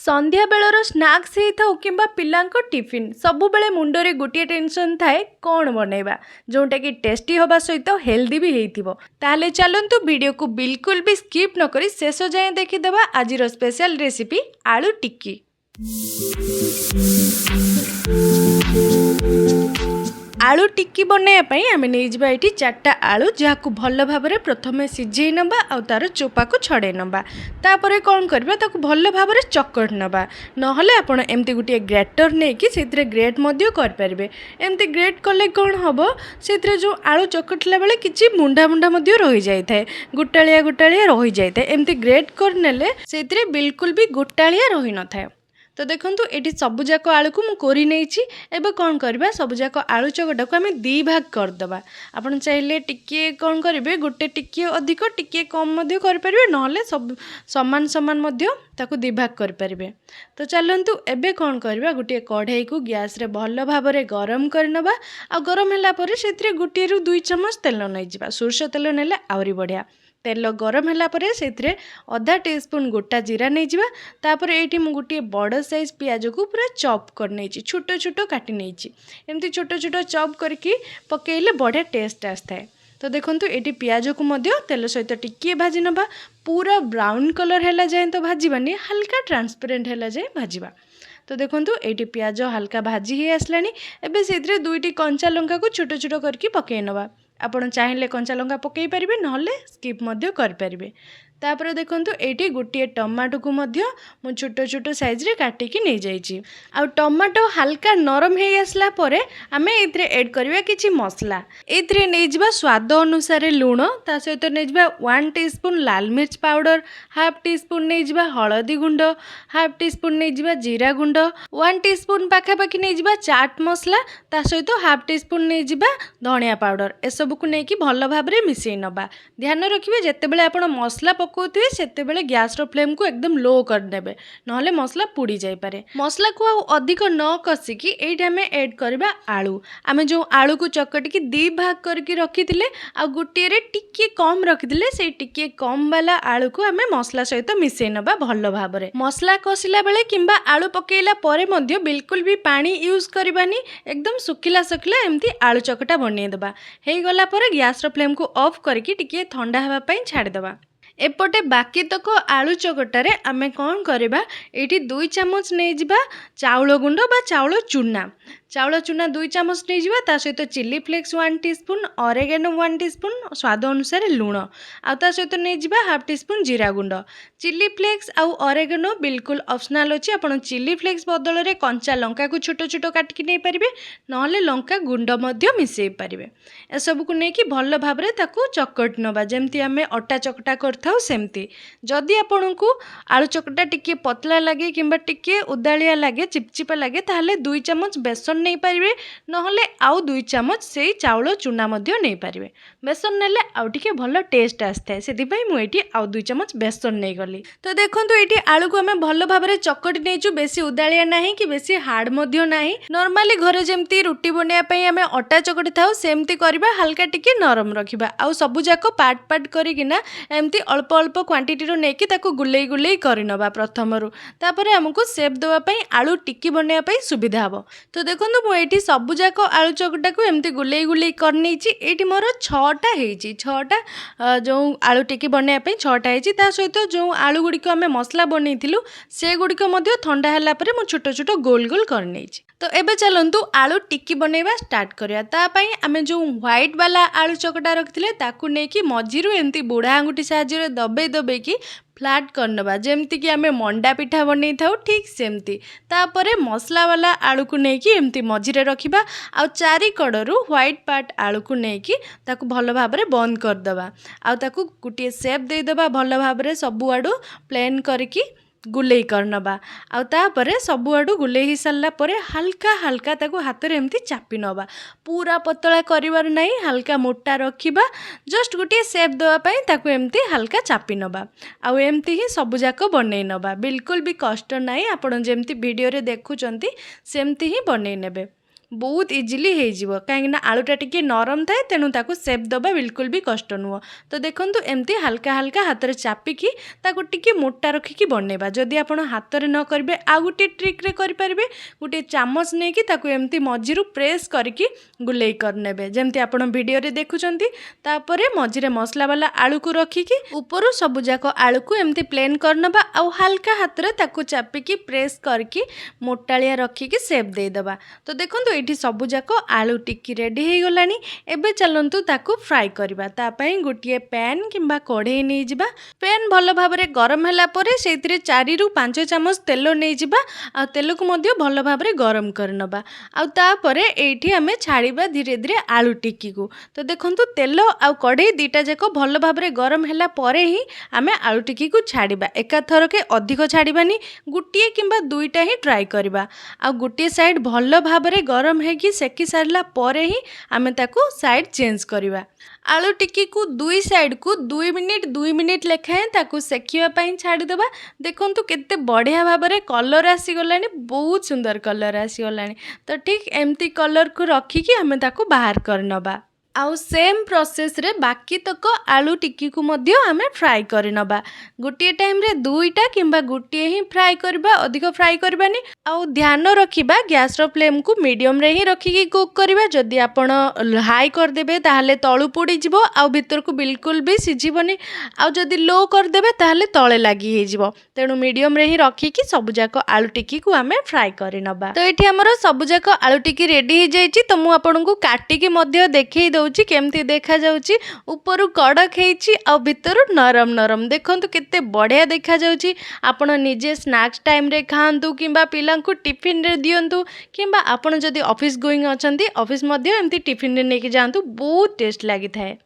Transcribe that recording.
संध्या baler snacks हो किंबा पिलांको tiffin सबु बेले मुंडरे गोटे टेंशन थाए कौन बनैबा जोटा कि टेस्टी होबा सहित हेल्दी भी हेइथिबो। ताहले चलंतु वीडियो को बिल्कुल भी स्किप न करी शेष जाए देखिदेबा आजिर स्पेशल रेसिपी आलू टिक्की। आलू टिक्की बनाइबापी आम नहीं ये चार्टा आलू जहाँ भल भाव प्रथम सिझे नवा आ तार चोपा को छड़े नवा तापर कौन करबा ताकू भल भाव चकट नवा नहले आपण एमती गोटे ग्रेटर नहीं कि ग्रेट मध्य कर पारे। एमती ग्रेट कले कौन हम से जो आलू चकटला बेले किसी मुंडा मुंडा मध्य रही जाए गोटालिया गोटालिया रही जाए एमती ग्रेट करनेले से बिल्कुल भी गोटालिया रही न था। तो देखंतु एटी सबुजाक आलू को मुझे एबे कौन करबा सबुजाक आलू चकटा को आम दी भाग करदबा। आपन चाहिए टिके कौन करेंगे गोटे टिके अधिक टिके कम मध्य कर पारे नहले सब समान समान मध्य ताकू दी भाग कर पारे। तो चलंतु एबे कौन करबा गोटे कढ़ाई को गैस रे भल भाव रे गरम करनबा आ गरम होला परे सेतिरे गोटे रु 2 चम्मच तेल नै जिबा। सोरष तेल नेले आउरी बढ़िया। तेल गरम होला परे सेतिरे आधा टीस्पून गोटा जीरा नहीं जिबा। तापर एठी मु गोटे बड़ साइज पियाज को पूरा चॉप कर नहीं छोट छोट काटी नहीं एमती छोट छोट चॉप करके पकेइले बढ़िया टेस्ट आसଥାଏ। तो देखंतु एटी पियाज को मध्य तेल सहित टिके भाजी नबा पूरा ब्राउन कलर हैला जाए तो भाजीबानी हल्का ट्रांसपेरेंट हैला जाए भाजीबा। तो देखंतु एटी पियाज हल्का भाजी ही आसलानी एबे सेतिरे दुईटी कंचा लंका को छोट छोट करके पकेइ नबा। आपण चाहिए कंचा लंका पकई पारे नहले स्किप मध्य कर पारे। तापर देखंतु एटी गोटे टमाटो को मध्य मु छोट छोट साइज रे काटिकी नहीं जाइछि। आ टमाटो हल्का नरम हे आसला परे आमे एथरे ऐड करबा किछि मसला। एथरे नै जिबा स्वाद अनुसार लूण ता सहित नै जिबा 1 टीस्पून लाल मिर्च पाउडर, हाफ टीस्पून नै जिबा हळदी गुंड, हाफ टीस्पून नै जिबा जीरा गुंड, 1 टीस्पून पाखा पाखी नै जिबा चाट मसला ता सहित हाफ टीस्पून नै जिबा धनिया पाउडर। ए सब को नै कि भल भाव रे मिसै नबा। ध्यान रखिबे जेतेबेले आपण मसला पकाउथिबे सेतेबेले गैस रो फ्लेम को एकदम लो कर देबे नहले मसला पुड़ी जाई पारे। मसला को अधिक न कसिकी एठी हमें ऐड करबा आलू। आमे जो आलू को चकटी की दी भाग करके रखिथिले आ गोटे रे टिके कम रखिथिले से टिके कम वाला आलू को हमें मसला सहित मिसै नबा भल भाव रे। मसला कसिला बेले किंबा आलू पकेइला परे मध्य बिल्कुल भी पानी यूज करबानी एकदम सुखिला सुखिला एमती आलू चकटा बनै देबा। हेई गला परे गैस रो फ्लेम को ऑफ करके टिके ठंडा हेबा पई छाड़ देबा। एपटे बाकी तक आलू चकटारे आमे कौन करबा एठी 2 चम्मच नहीं जिबा चाउल गुंड बा चाउल चूना। चाउल चूना 2 चम्मच नहीं जिबा ता सहित chilli flakes 1 teaspoon, oregano 1 teaspoon, स्वाद अनुसार लूण आ ता सहित नहीं जिबा हाफ टीस्पून जीरा गुंड। चिली फ्लेक्स आ ऑरेगेनो बिल्कुल ऑप्शनल अछि। आपण चिली फ्लेक्स बदल रे कंचा लंका को छोट छोट काटिकी नहीं पारिबे नहले लंका गुंड मध्य मिसै पारिबे। ए सब को नै कि भल भाव रे ताकू चकट नबा जेमती आमे अटा चकटा करथाउ सेमती। जदि आपनकू आलू चकटा टिके पतला लगे किंबा टिके उदालिया लगे चिपचिपा लगे ताहले 2 चम्मच बेसन नहीं पारिबे नहले आउ 2 चम्मच से चाउल चूना मध्य नहीं पारिबे। बेसन नेले आउ टिके भल टेस्ट आसଥାଏ सेति पई मु एठी आउ 2 चम्मच बेसन नहीं गली। तो देखंतु एठी आलू को हमें भल भाव रे चकटी नेचु बेसी उदालिया नाही कि बेसी हार्ड मध्य नाही। नॉर्मली घरे जेमती रोटी बनिया पई हमें अटा चकटी थाउ सेमती करबा हल्का टिके नरम रखिबा आउ सबु जाको पार्ट पार्ट करिकिना एमती अल्प अल्प क्वांटिटी रो नेकी ताको गुलेई गुलेई करिनबा प्रथमरु तापरे हमकु शेप देवा पई आलू टिक्की बनिया पई सुविधा हबो। तो देखंतु मु एठी सबु जाको आलू चकटा को एमती गुलेई गुलेई करनेची एठी मोर 6टा हेची 6टा जो आलू टिक्की बनिया पई 6टा हेची ता सहित जो आलू गुडी को हमें मसला बनेइथिलु से गुडी को मध्य ठंडा हला परे मु छोट छोट गोल गोल करनेची। तो एबे चलंतु आलू टिक्की बनेबा स्टार्ट करिया। ता पई आमे जो व्हाइट वाला आलू चकटा रखथिले ताकू नेकी मझिरु एमती बुढ़ा आंगुठी साहाଯ୍ୟରେ दबे दबे की फ्लाट करनबा जेमती कि आमे मंडा पिठा बनै थाउ ठीक सेमती। तापरे मसला वाला आलू को नेकी एमती मझिरे रखिबा आ चारि कड़रू व्हाइट पार्ट आलू को नेकी ताकू भल भाबरे बंद कर दबा आ ताकू गुटिए शेप दे दबा भल भाबरे सबु आडू प्लेन करके गुलेई करनबा आ तापरे सबु आडू गुलेई ही सारला परे हल्का हल्का ताकू हाथ रे एमती चापी नबा पूरा पतला करिवार नाही हल्का मोटा रखिबा जस्ट गुटिए शेप देवा पई ताकू एमती हल्का चापी नबा आ एमती ही सबु जाको बनै नबा। बिल्कुल भी कष्ट नाही आपण जेमती वीडियो रे देखुचंती सेमती ही बनै नेबे। बहुत इजिली हो कहीं आलूटा टिके नरम थाए तेणु ताकू सेप दबा बिल्कुल भी कष्ट नुह। तो देखंतु एमती हल्का हल्का हाथ में चापिकी ताकू टिके मोटा रखिकी बनैबा। जदि आपण हाथ में न करेंगे आउ गोटे ट्रिक्रे करेंगे गोटे चामच नहीं कि ताकू एमती मझिरू प्रेस करके गुलेई करने जमती आप वीडियो रे देखुंत। तापर मझिरे मसला वाला आलू को रखिकी ऊपर सबुजाक आलू को एमती प्लेन करनबा आउ हल्का हाथ में ताकू चापिकी प्रेस करके मोटालिया रखिकी सेप देदबा। तो देखंतु एठी सबुजाक आलू टिक्की रेडी हो गलानी। एबे चलंतु ताकू फ्राई करबा। तापाई गोटे पैन किंबा कढ़ई नहीं जिबा। पैन भल भाव में गरम होला परे सेतिरे 4 ରୁ 5 चामच तेल नहीं जिबा आ तेल को मध्य भल भाव में गरम करनबा। आ तापरे एठी हमें छाड़ीबा धीरे धीरे आलू टिक्की को। तो देखंतु तेल आ कढ़ई दीटा जाक भल भाव में गरम होला परे ही आमे आलू टिक्की को छाड़ीबा। एका थरके अधिक छाड़ीबानी गुटिए किंबा दुईटा ही ट्राई करबा। आ गुटिए साइड भल भाव में गरम हेकी सेकी सारला परे ही आमे ताकू साइड चेंज करबा। आलू टिक्की को दुई साइड को 2 मिनिट लेखाएं ताकू सेकिया छाड़ीदेबा। देखंतु केते बढ़िया भाव में कलर आसीगलानी, बहुत सुंदर कलर आसीगलानी। तो ठीक एमती कलर को रखिकी हमें ताकू बाहर करनबा। आउ सेम प्रोसेस रे बाकी तक आलू टिक्की को मध्य आमे फ्राई करनबा। गोटे टाइम रे दुईटा किंबा गोटे ही फ्राई करबा, अधिक फ्राई करबानी। आउ ध्यान रखिबा गैस रो फ्लेम को मीडियम रे ही रखिकी कुक करबा। जदि आपण हाई कर देबे ताहाले तळु पोडी जिवो आउ भीतर को बिल्कुल भी सिझिबोनी। आउ जदि लो कर देबे ताहाले तळे लागि हे जिवो। तेणु मीडियम रे ही रखिकी सबुजाक आलू टिक्की को आमे फ्राई करनबा। तो एठी हमरो सबुजाक आलू टिक्की रेडी हे जाईची। तो मु आपनकु काटिकी मध्य देखै दउची केमती देखा जाउची। ऊपर कड़क हेची आ भीतर नरम नरम। देखंतु केते बढ़िया देखा जाउची। आपण निजे स्नैक्स टाइम रे खांतु किंबा पिलांकु टिफिन रे दियंतु किंबा आपण जदि ऑफिस गोइंग अछंती ऑफिस मध्य एमती टिफिन रे नेकी जांतु, बहुत टेस्ट लागि थाए।